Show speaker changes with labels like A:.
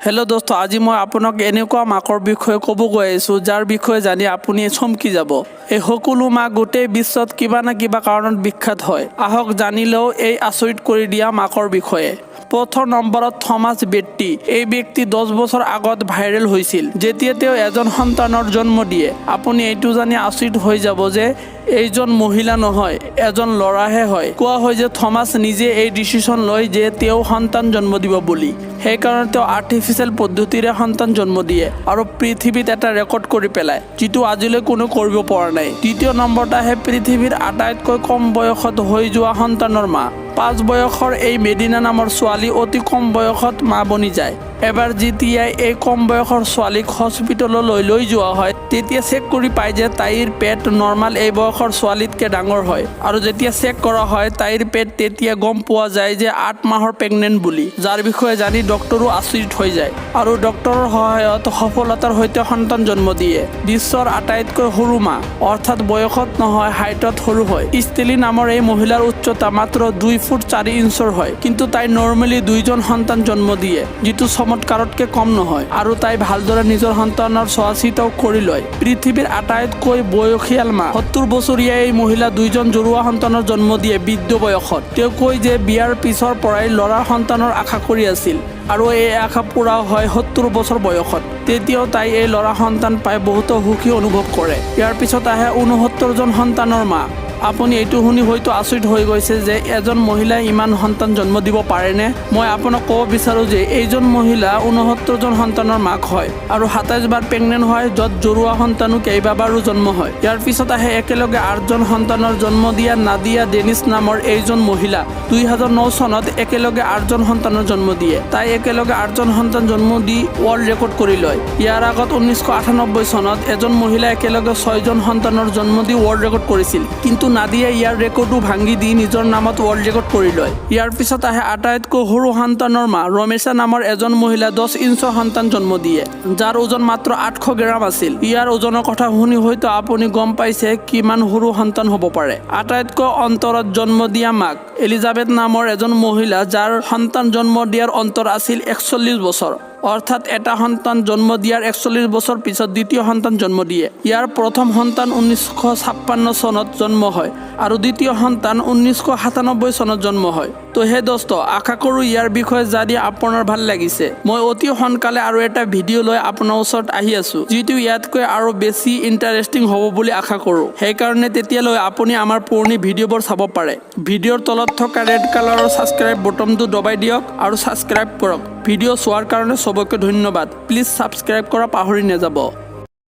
A: Hello दोस्तों, आज मैं आपनक एनेकुवा माकर विषय कब गई आसो जार विषय जानी आपुनि चमकी যাব। এই সকলো মাক গোটেই বিশ্বত কিবা না কিবা কাৰণত বিখ্যাত হয়। আহক জানিলেও এই আচৰিত কৰি দিয়া মাকৰ বিষয়ে। প্ৰথম নম্বৰত থমাস বেট্টি। এই ব্যক্তি 10 বছৰ আগত ভাইৰেল হৈছিল যেতিয়া তেওঁ এজন সন্তানৰ জন্ম দিয়ে। আপুনি এইটো জানি আচৰিত হৈ যাব যে এইজন মহিলা নহয়, এজন ল'ৰাহে হয়। কোৱা হয় যে থমাস নিজে এই ডিসিশন লয় যে তেওঁ সন্তান জন্ম দিব বুলি। সেইকাৰণে তেওঁ আৰ্টিফিচিয়েল পদ্ধতিৰে সন্তান জন্ম দিয়ে আৰু পৃথিৱীত এটা ৰেকৰ্ড কৰি পেলায়, যিটো আজিলৈ কোনো কৰিব পৰা নাই। দ্বিতীয় নম্বৰত আহে পৃথিৱীৰ আটাইতকৈ কম বয়সত হৈ যোৱা সন্তানৰ মা। 5 বয়সৰ এই মেডিনা নামৰ ছোৱালী অতি কম বয়সত মা বনি যায়। এবাৰ যেতিয়া এই কম বয়সৰ ছোৱালীক হস্পিটেললৈ লৈ যোৱা হয় তেতিয়া চেক কৰি পায় যে তাইৰ পেট নৰ্মাল এই বয়সৰ ছোৱালীতকৈ ডাঙৰ হয় আৰু যেতিয়া চেক কৰা হয় তাইৰ পেট তেতিয়া গম পোৱা যায় যে 8 মাহৰ প্ৰেগনেন্ট বুলি, যাৰ বিষয়ে জানি ডক্টৰো আচৰিত হৈ যায় আৰু ডক্টৰৰ সহায়ত সফলতাৰ সৈতে সন্তান জন্ম দিয়ে। বিশ্বৰ আটাইতকৈ সৰু মা, অৰ্থাৎ বয়সত নহয় হাইটত সৰু হয়। ষ্টেলি নামৰ এই মহিলাৰ উচ্চতা মাত্ৰ 2 ফুট 4 ইঞ্চৰ হয়, কিন্তু তাই নৰ্মেলি 2জন সন্তান জন্ম দিয়ে, যিটো চমৎকাৰতকৈ কম নহয় আৰু তাই ভালদৰে নিজৰ সন্তানৰ চোৱা চিতাও কৰি লয়। পৃথিৱীৰ আটাইতকৈ বয়সীয়াল মা 70 বছৰীয়া এই মহিলা 2জন জৰুৱা সন্তানৰ জন্ম দিয়ে বৃদ্ধ বয়সত। তেওঁ কয় যে বিয়াৰ পিছৰ পৰাই ল'ৰা সন্তানৰ আশা কৰি আছিল আৰু এই আশা পূৰা হয় 70 বছৰ বয়সত। তেতিয়াও তাই এই ল'ৰা সন্তান পাই বহুত সুখী অনুভৱ কৰে। ইয়াৰ পিছত আহে 69জন সন্তানৰ মা। আপুনি এইটো শুনি হয়তো আচৰিত হৈ গৈছে যে এজন মহিলাই ইমান সন্তান জন্ম দিব পাৰেনে? মই আপোনাক ক'ব বিচাৰোঁ যে এইজন মহিলা 69জন সন্তানৰ মাক হয় আৰু 27 বাৰ প্ৰেগনেন্ট হয়, য'ত জৰুৱা সন্তানো কেইবাবাৰো জন্ম হয়। ইয়াৰ পিছত আহে একেলগে 8জন সন্তানৰ জন্ম দিয়া নাদিয়া ডেনিছ নামৰ এইজন মহিলা। 2009 চনত একেলগে 8জন সন্তানৰ জন্ম দিয়ে। তাই একেলগে 8জন সন্তান জন্ম দি ৱৰ্ল্ড ৰেকৰ্ড কৰি লয়। ইয়াৰ আগত 1998 চনত এজন মহিলা একেলগে 6জন সন্তানৰ জন্ম দি ৱৰ্ল্ড ৰেকৰ্ড কৰিছিল, কিন্তু নাদিয়া ইয়াৰ ৰেকৰ্ডো ভাঙি দি নিজৰ নামত ৱৰ্ল্ড ৰেকৰ্ড কৰি লয়। ইয়াৰ পিছত আহে আটাইতকৈ সৰু সন্তানৰ মা ৰমেশা নামৰ এজন মহিলা 10 ইঞ্চৰ সন্তান জন্ম দিয়ে, যাৰ ওজন মাত্ৰ 800 গ্ৰাম আছিল। ইয়াৰ ওজনৰ কথা শুনি হয়তো আপুনি গম পাইছে কিমান সৰু সন্তান হ'ব পাৰে। আটাইতকৈ অন্তৰত জন্ম দিয়া মাক এলিজাবেথ নামৰ এজন মহিলা, যাৰ সন্তান জন্ম দিয়াৰ অন্তৰ আছিল 41 বছৰ। অৰ্থাৎ এটা সন্তান জন্ম দিয়াৰ 41 বছৰ পিছত দ্বিতীয় সন্তান জন্ম দিয়ে। ইয়াৰ প্ৰথম সন্তান 1956 চনত জন্ম হয় আৰু দ্বিতীয় সন্তান 1997 চনত জন্ম হয়। তো হে দোস্ত, আশা কৰোঁ ইয়াৰ বিষয়ে জানি আপোনাৰ ভাল লাগিছে। মই অতি সোনকালে আৰু এটা ভিডিঅ' লৈ আপোনাৰ ওচৰত আহি আছোঁ, যিটো ইয়াতকৈ আৰু বেছি ইণ্টাৰেষ্টিং হ'ব বুলি আশা কৰোঁ। সেইকাৰণে তেতিয়ালৈ আপুনি আমাৰ পুৰণি ভিডিঅ'বোৰ চাব পাৰে। ভিডিঅ'ৰ তলত থকা ৰেড কালাৰৰ ছাবস্ক্ৰাইব বটনটো দবাই দিয়ক আৰু ছাবস্ক্ৰাইব কৰক। ভিডিঅ' চোৱাৰ কাৰণে সবকে ধন্যবাদ। প্লিজ ছাবস্ক্ৰাইব কৰা পাহৰি নাযাব।